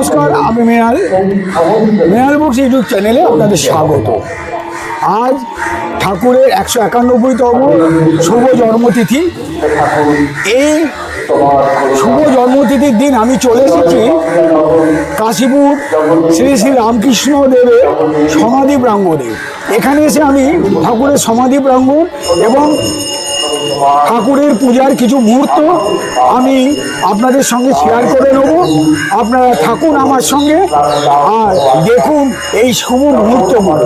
নমস্কার, আমি Mrinal books YouTube চ্যানেলে আপনাদের স্বাগত। আজ ঠাকুরের 191তম শুভ জন্মতিথি। এই শুভ জন্মতিথির দিন আমি চলে এসেছি কাশীপুর শ্রী শ্রী রামকৃষ্ণ দেবের সমাধি প্রাঙ্গণে। এখানে এসে আমি ঠাকুরের সমাধি প্রাঙ্গণ এবং ঠাকুরের পূজার কিছু মুহূর্ত আমি আপনাদের সঙ্গে শেয়ার করে নেব। আপনারা থাকুন আমার সঙ্গে আর দেখুন এই শুভ মুহূর্তগুলো।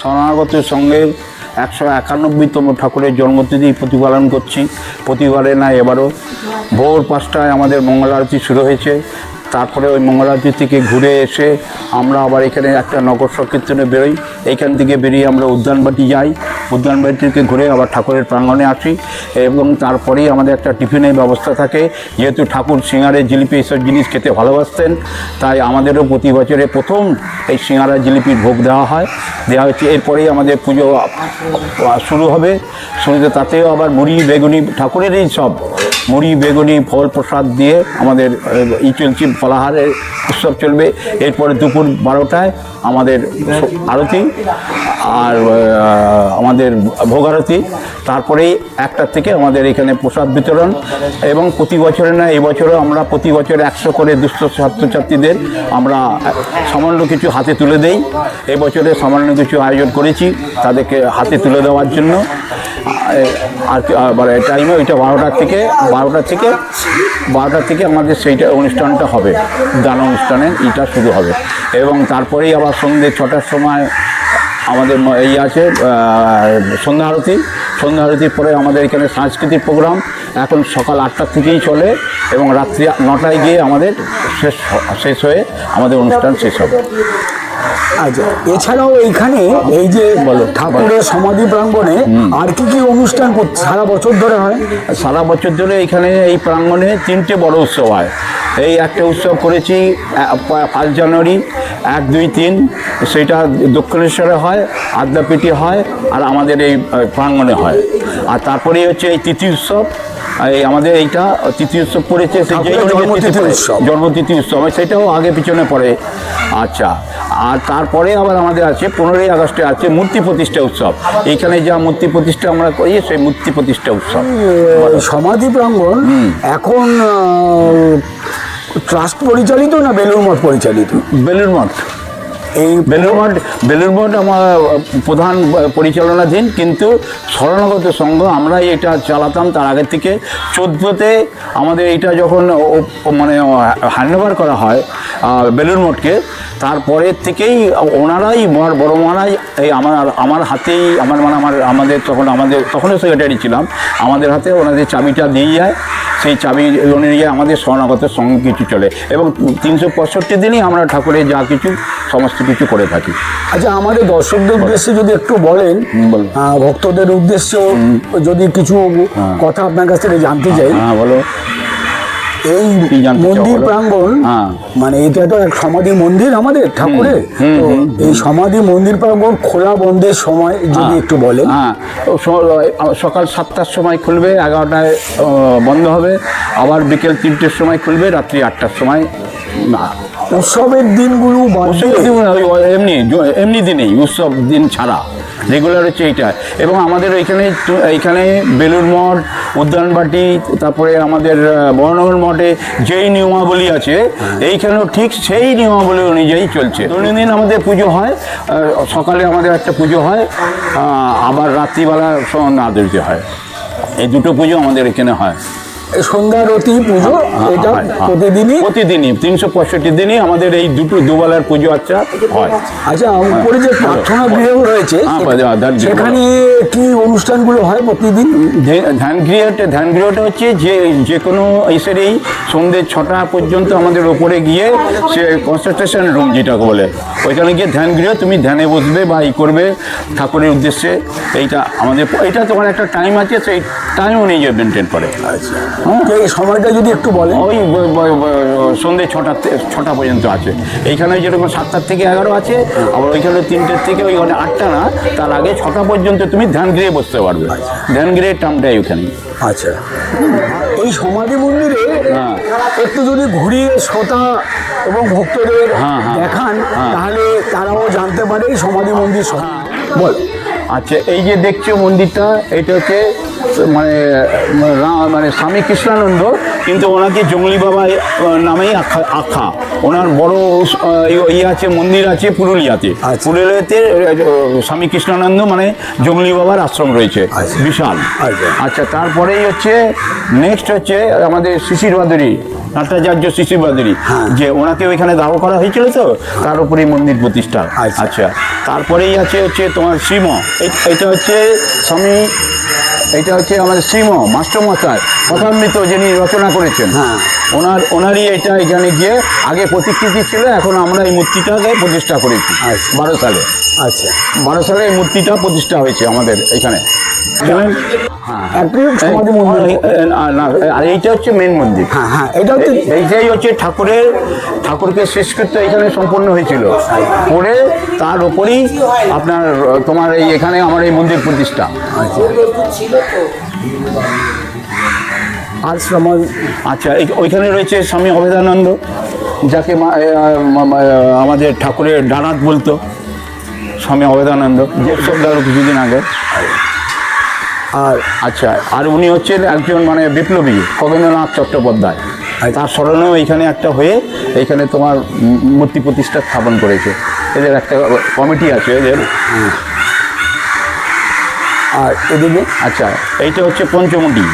শরণাগতের সঙ্গে 191তম ঠাকুরের জন্মতিথি প্রতিপালন করছি। প্রতিবারে না এবারও ভোর 5টায় আমাদের মঙ্গল আরতি শুরু হয়েছে। তারপরে ওই মঙ্গল আরতি থেকে ঘুরে এসে আমরা আবার এখানে একটা নগর সংকীর্তনে বেরোই। এইখান থেকে বেরিয়ে আমরা উদ্যানবাটি যাই, উদ্যানবাটি থেকে ঘুরে আবার ঠাকুরের প্রাঙ্গণে আসি এবং তারপরেই আমাদের একটা টিফিনের ব্যবস্থা থাকে। যেহেতু ঠাকুর সিঙ্গারে জিলিপি এইসব জিনিস খেতে ভালোবাসতেন, তাই আমাদেরও প্রতি বছরে প্রথম এই সিঙ্গারা জিলিপির ভোগ দেওয়া হচ্ছে। এরপরেই আমাদের পুজো শুরু হবে। শুরুতে তাতেও আবার মুড়ি বেগুনি, ঠাকুরেরই সব মুড়ি বেগুনি ফল প্রসাদ দিয়ে আমাদের চলছে, ফলাহারের উৎসব চলবে। এরপরে দুপুর 12টায় আমাদের আরতি আর আমাদের ভোগ আরতি। তারপরেই 1টা থেকে আমাদের এখানে প্রসাদ বিতরণ। এবং প্রতি বছরে না এবছরও আমরা প্রতি বছর 100 করে দুস্থ ছাত্রছাত্রীদের আমরা সামান্য কিছু হাতে তুলে দেই। এবছরে সামান্য কিছু আয়োজন করেছি তাদেরকে হাতে তুলে দেওয়ার জন্য। আর টাইমে ওইটা 12টা থেকে আমাদের সেইটা অনুষ্ঠানটা হবে, গান অনুষ্ঠানে এটা শুরু হবে। এবং তারপরেই আবার সন্ধ্যে 6টার সময় আমাদের এই আছে সন্ধ্যা আরতির পরে আমাদের এখানে সাংস্কৃতিক প্রোগ্রাম এখন সকাল 8টা থেকেই চলে এবং রাত্রি 9টায় গিয়ে আমাদের শেষ হয়ে আমাদের অনুষ্ঠান শেষ হবে। আচ্ছা, এছাড়াও এইখানে এই যে ঠাকুরের সমাধি প্রাঙ্গণে আর কি অনুষ্ঠান সারা বছর ধরে হয়? সারা বছর ধরে এখানে এই প্রাঙ্গণে 3টে বড় উৎসব হয়। এই একটা উৎসব করেছি 1 জানুয়ারি, 1, 2, 3 সেটা দক্ষিণেশ্বরে হয়, আদ্যাপীঠে হয় আর আমাদের এই প্রাঙ্গণে হয়। আর তারপরেই হচ্ছে এই তিথি উৎসব। এই আমাদের এইটা তিথি উৎসব পড়েছে, জন্মতিথি উৎসব, সেটাও আগে পিছনে পড়ে। আচ্ছা, আর তারপরে আবার আমাদের আছে 15ই আগস্টে আছে মূর্তি প্রতিষ্ঠা উৎসব। এইখানে যা মূর্তি প্রতিষ্ঠা আমরা করি সেই মূর্তি প্রতিষ্ঠা উৎসব। সমাধি প্রাঙ্গণ এখন ট্রাস্ট পরিচালিত না বেলুড় মঠ পরিচালিত? বেলুড় মঠ। এই বেলুড় মঠ আমার প্রধান পরিচালনাধীন, কিন্তু শরণাগত সংঘ আমরাই এটা চালাতাম। তার আগের থেকে 14তে আমাদের এটা যখন মানে হ্যান্ডওভার করা হয় বেলুড় মঠকে, তারপরের থেকেই ওনারাই বড় মহারাজ এই আমার হাতেই আমাদের তখনও সেক্রেটারি ছিলাম, আমাদের হাতে ওনাদের চাবিটা দিয়ে যায়। সেই চাবি অনুযায়ী আমাদের শরণাগত সঙ্গে কিছু চলে এবং 365 দিনই আমরা ঠাকুরের যা কিছু সমস্ত কিছু করে থাকি। আচ্ছা, আমাদের দর্শকদের উদ্দেশ্যে যদি একটু বলেন, ভক্তদের উদ্দেশ্যে যদি কিছু কথা আপনার কাছ থেকে জানতে চাই। হ্যাঁ, বলো। এই মন্দির প্রাঙ্গণ মানে এটা তো এক সমাধি মন্দির আমাদের ঠাকুরের, তো এই সমাধি মন্দির প্রাঙ্গণ খোলা বন্ধের সময় যদি একটু বলেন। হ্যাঁ, সকাল 7টার সময় খুলবে, 11টায় বন্ধ হবে, আবার বিকেল 3টের সময় খুলবে, রাত্রি 8টার সময়। উৎসবের দিনগুলো এমনি দিনেই, উৎসব দিন ছাড়া রেগুলার হচ্ছে এইটা। এবং আমাদের এইখানে বেলুড় মঠ, উদ্যানবাটি, তারপরে আমাদের বর্ণনগর মঠে যেই নিয়মাবলী আছে এইখানেও ঠিক সেই নিয়মাবলী অনুযায়ী চলছে। দৈনন্দিন আমাদের পুজো হয়, সকালে আমাদের একটা পুজো হয়, আবার রাত্রিবেলা সন্ধ্যা আদর্য হয়। এই দুটো পুজো আমাদের এখানে হয়। এই সন্ধ্যারতি পুজো এটা প্রতিদিনই 365 দিনই আমাদের এই দুবেলার পুজো আচ্ছা হয়। আচ্ছা, উপরে যে প্রার্থনা গৃহ রয়েছে সেখানে কি অনুষ্ঠানগুলো হয় প্রতিদিন? ধ্যান গৃহটা হচ্ছে যে কোনো ঈশ্বরেই সন্ধ্যে 6টা পর্যন্ত আমাদের ওপরে গিয়ে সে কনসেন্ট্রেশন রুম যেটাকে বলে, ওইখানে গিয়ে ধ্যান গৃহ, তুমি ধ্যানে বসবে বা করবে ঠাকুরের উদ্দেশ্যে। এইটা তোমার একটা টাইম আছে, সেই টাইম অনুযায়ী মেনটেন করে। আচ্ছা, এই সময়টা যদি একটু বলেন। ওই সন্ধ্যে 6টা পর্যন্ত আছে। এইখানে যেরকম 7টার থেকে 11 আছে, আবার ওইখানে 3টের থেকে ওইখানে 8টা না, তার আগে 6টা পর্যন্ত তুমি ধ্যান গৃহে বসতে পারবে। ধ্যান গৃহের টাইমটাই ওখানে। আচ্ছা, এই সমাধি মন্দিরে একটু যদি ঘুরিয়ে শ্রোতা এবং ভক্তদের দেখান তাহলে তারাও জানতে পারে সমাধি মন্দির বল। আচ্ছা, এই যে দেখছো মন্দিরটা, এটা হচ্ছে মানে স্বামী কৃষ্ণানন্দ, কিন্তু ওনাকে জঙ্গলি বাবা নামেই আখ্যা। ওনার বড় আছে, মন্দির আছে পুরুলিয়াতে। পুরুলিয়াতে স্বামী কৃষ্ণানন্দ মানে জঙ্গলি বাবার আশ্রম রয়েছে, বিশাল। আচ্ছা, তারপরেই হচ্ছে নেক্সট হচ্ছে আমাদের শিশির ভাদুরী, নাট্যাচার্য শিশির ভাদুরী, যে ওনাকে ওইখানে দাহ করা হয়েছিল, তো তার উপরেই মন্দির প্রতিষ্ঠা। আচ্ছা, তারপরেই হচ্ছে তোমার শ্রীম, এটা হচ্ছে স্বামী, এটা হচ্ছে আমাদের শ্রীম মাস্টারমশাই কথামৃত যিনি রচনা করেছেন, ওনারই এটা এখানে গিয়ে আগে প্রতিকৃতি ছিল, এখন আমরা এই মূর্তিটাকে প্রতিষ্ঠা করেছি 12 সালে। আচ্ছা, 12 সালে এই মূর্তিটা প্রতিষ্ঠা হয়েছে আমাদের এখানে। আর এইটা হচ্ছে মেন মন্দির। এইটাই হচ্ছে ঠাকুরকে শেষকৃত্য এখানে সম্পন্ন হয়েছিল, করে তার ওপরেই তোমার এখানে আমার এই মন্দির প্রতিষ্ঠা। আচ্ছা, ওইখানে রয়েছে স্বামী অভেদানন্দ, যাকে আমাদের ঠাকুরের ডানাত বলতো, স্বামী অভেদানন্দ, যে সব কিছুদিন আগে। আচ্ছা, আর উনি হচ্ছেন একজন মানে বিপ্লবী খগেন্দ্রনাথ চট্টোপাধ্যায়, তার স্মরণেও এইখানে একটা হয়ে এইখানে তোমার মূর্তি প্রতিষ্ঠা স্থাপন করেছে। এদের একটা কমিটি আছে এদের। আর এদিকে আচ্ছা, এইটা হচ্ছে পঞ্চমুণ্ডি,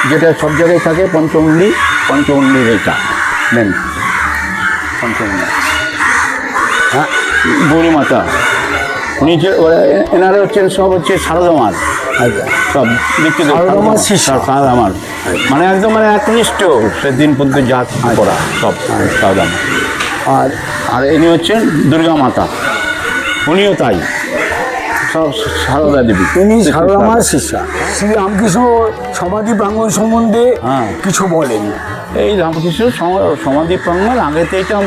যেটা সব জায়গায় থাকে। পঞ্চমুণ্ডির এইটা মেন পঞ্চমুণ্ডি। গৌরী মাতা, উনি এনারা হচ্ছেন সব হচ্ছে সারদামার, সব দীক্ষিত সারদামার, মানে একদম মানে একনিষ্ঠ সেদিন পর্যন্ত জাত করা সব সারদামার। আর ইনি হচ্ছেন দুর্গা মাতা, উনিও তাই, সব সারদা দেবী। তিনি সারদামার শিষ্যা। শ্রী রামকৃষ্ণ সমাধি প্রাঙ্গণ সম্বন্ধে কিছু বলেন। এই রামকৃষ্ণ সমাধি প্রাঙ্গণ আগেতে এটা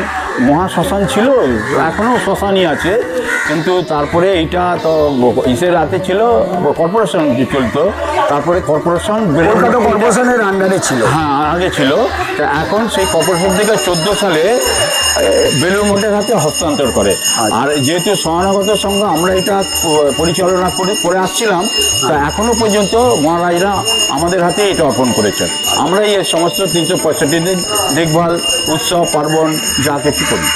মহাশ্মশান ছিল, এখনও শ্মশানই আছে, কিন্তু তারপরে এইটা তো ইসের রাতে ছিল, কর্পোরেশন চলতো, তারপরে কর্পোরেশনের আন্ডারে ছিল, আগে ছিল। তা এখন সেই কর্পোরেশন থেকে 14 সালে বেলুড় মঠের হাতে হস্তান্তর করে। আর যেহেতু সহানুগত সংঘ আমরা এটা পরিচালনা করে আসছিলাম, তা এখনও পর্যন্ত মহারাজরা আমাদের হাতে এটা অর্পণ করেছেন। আমরা এই সমস্ত 365 দিন দেখভাল, উৎসব পার্বণ যা কিছু করি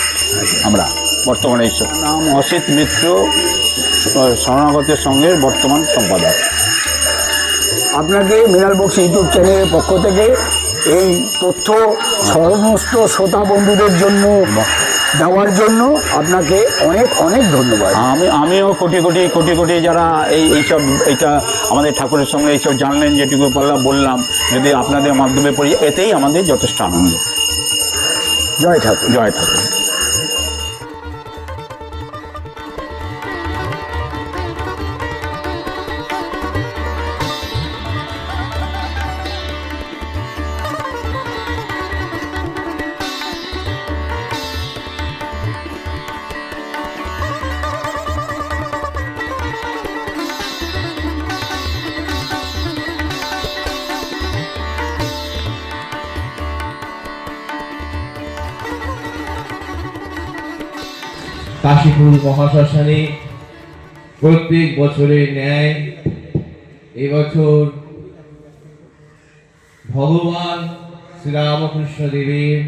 আমরা। বর্তমানে এইসব নাম অসিত মিত্র, শরণাগতের সঙ্গের বর্তমান সম্পাদক। আপনাকে মৃণাল বক্সী ইউটিউব চ্যানেলের পক্ষ থেকে এই তথ্য সমস্ত শ্রোতা বন্ধুদের জন্য দেওয়ার জন্য আপনাকে অনেক অনেক ধন্যবাদ। আমিও কোটি যারা এইটা আমাদের ঠাকুরের সঙ্গে এইসব জানলেন, যেটুকু বললাম, যদি আপনাদের মাধ্যমে পড়ি, এতেই আমাদের যথেষ্ট আনন্দ। জয় ঠাকুর, জয় ঠাকুর। কাশীপুর মহাশ্মশানে প্রত্যেক বছরের ন্যায় এবছর ভগবান শ্রীরামকৃষ্ণ দেবের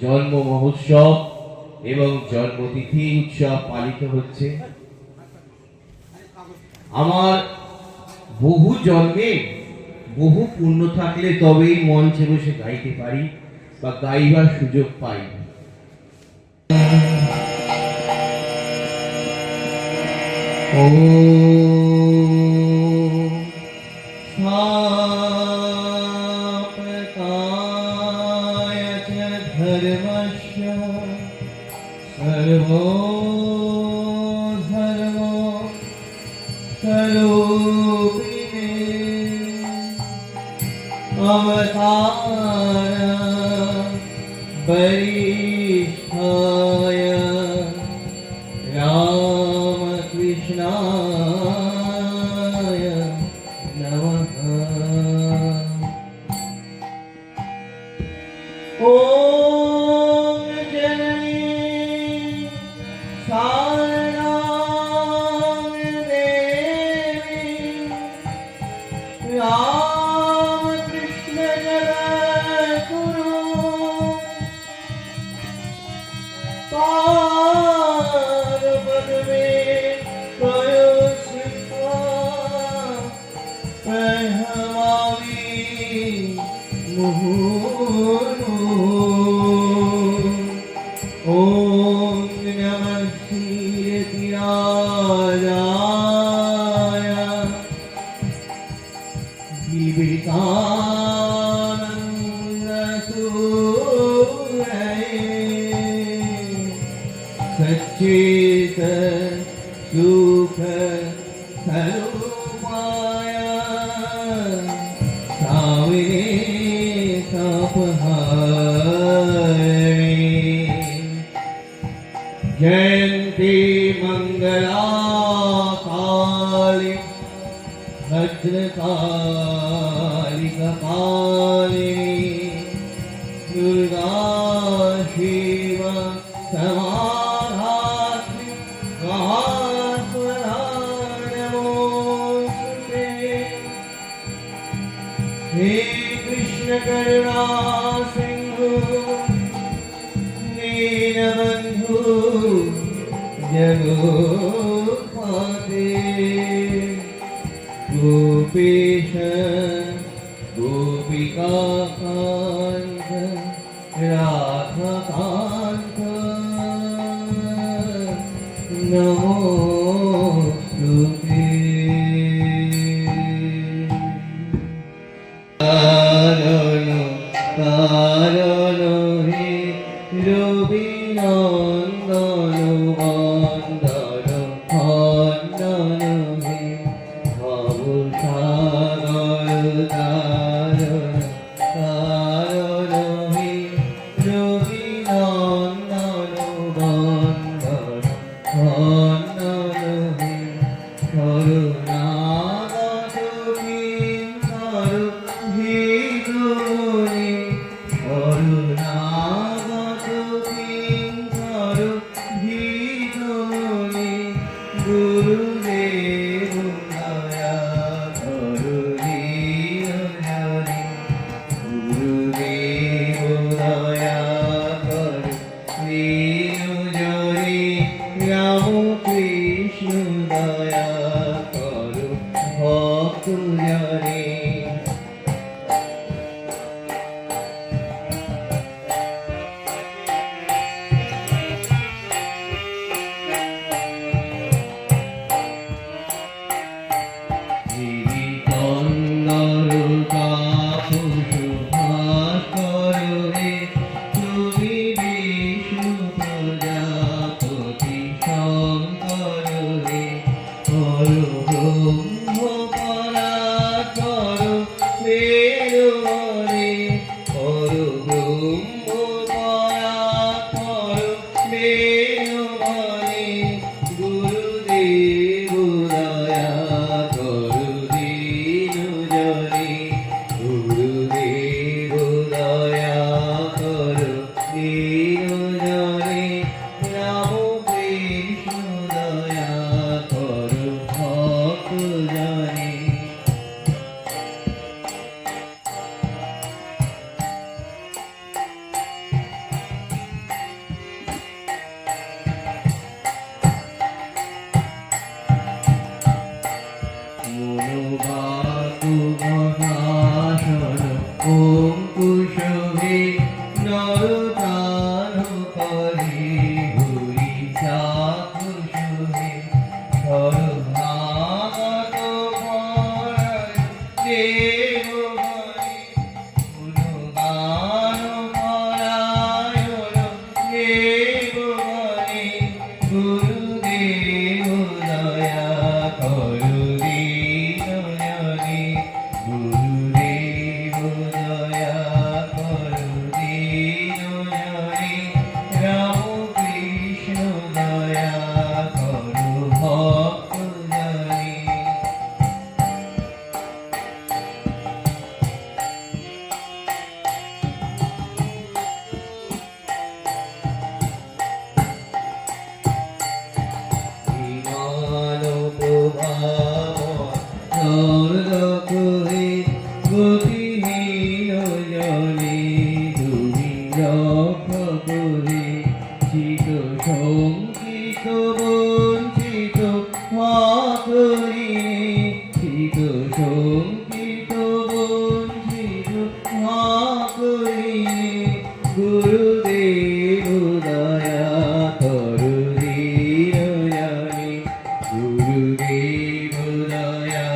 জন্ম মহোৎসব এবং জন্মতিথি উৎসব পালিত হচ্ছে। আমার বহু জন্মে বহু পুণ্য থাকলে তবেই মঞ্চে বসে গাইতে পারি বা গাইবার সুযোগ পাই। ॐ स्थापकाय च धर्मस्य सर्वो धर्मो स्वरूपिणे अवतार वरिष्ठाय रामकृष्णाय नमः। ॐ जननी शारदां देवी रामकृष्ण जगद्गुरु पादपद्मे प्रयोषित्वा प्रणमामि मुहुर्मुहुः। ॐ नमः श्रीयतिराजाय जीवितानन्दसूरये सच्चेत सुख स्वरूपाय साविने तापहारिणे जयन्ती मंगला काली भद्रकाली कपालिनी दुर्गा शिवा समाधात्री महात्मना नमोस्तुते। हे कृष्ण करुणा सिंधु दीनबंधु जगोत्पते गोपीश गोपिकान्त राधाकान्त नमोस्तुते। कारण हे रविनन्दन वन्दन खण्डन हे भवसागर तारण कारण हे रविनन्दन वन्दन खण्डन हे करुणागत किङ्कर भीतरे करुणागत किङ्कर भीतरे गुरुदेव दया करुणे हरे गुरुदेव दया करुणे हरे रामकृष्ण दया करु भक्त जने। জড়তান করে হরি চাকুষে শরণাগত পরায় দেবগণে গুণগান পরায়ণ দেবগণে গুরুদেব দয়া করো দীনজনে গুরুদেব দয়া করো দীনজনে রাম কৃষ্ণ দয়া করো ভক্তজনে বিমান প্রভাব সর্বকহে গতিহীন জনে তুমি রক্ষা করে চিত শঙ্কিত বঞ্চিত মাতরি চিত শঙ্কিত বঞ্চিত মাতরি গুরুদেব দয়া করো দীনজনে গুরুদেব দয়া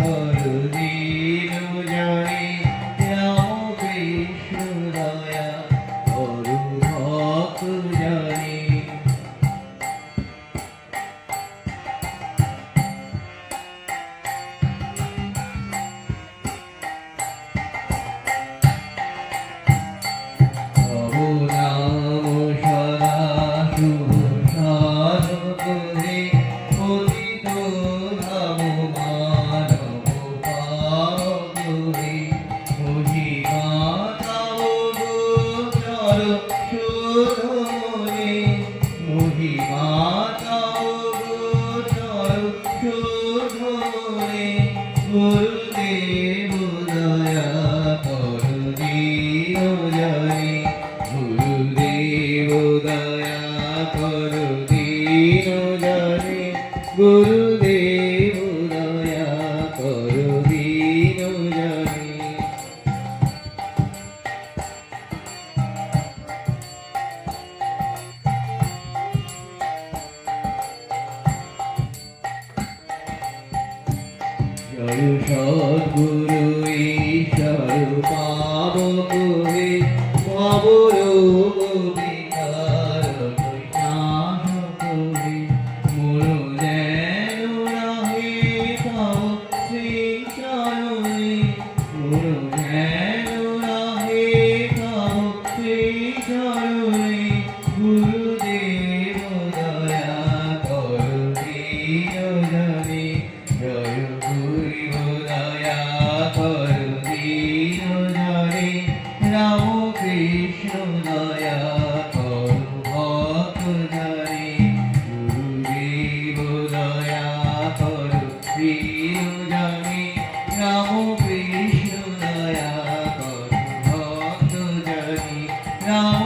করো দীনজনে রাম কৃষ্ণ দয়া করো ভক্তজনে তব নাম সদা শুভ সাধকরে পতিত ধাম মানব পাবরে মহিমা তব গোচর শোধনে মহিমা তব গোচর শোধনে গুরুদেব দয়া করো দীনজনে গুরুদেব দয়া করো দীনজনে গুরুদেব দয়া করো দীনজনে জয় সদ্গুরু ঈশ্বর পাবক হে ভবরোগ বিকার নাশক হে মোর যেন নাহে পাও শ্রীচরণে মোর যেন নাহে পাও শ্রীচরণে গুরুদেব দয়া করো দীনজনে জয় গুরু দয়া করো দীনজনে রাম কৃষ্ণ দয়া করো ভক্তজনে গুরুদেব দয়া করো দীনজনে রাম কৃষ্ণ দয়া করো ভক্তজনে রাম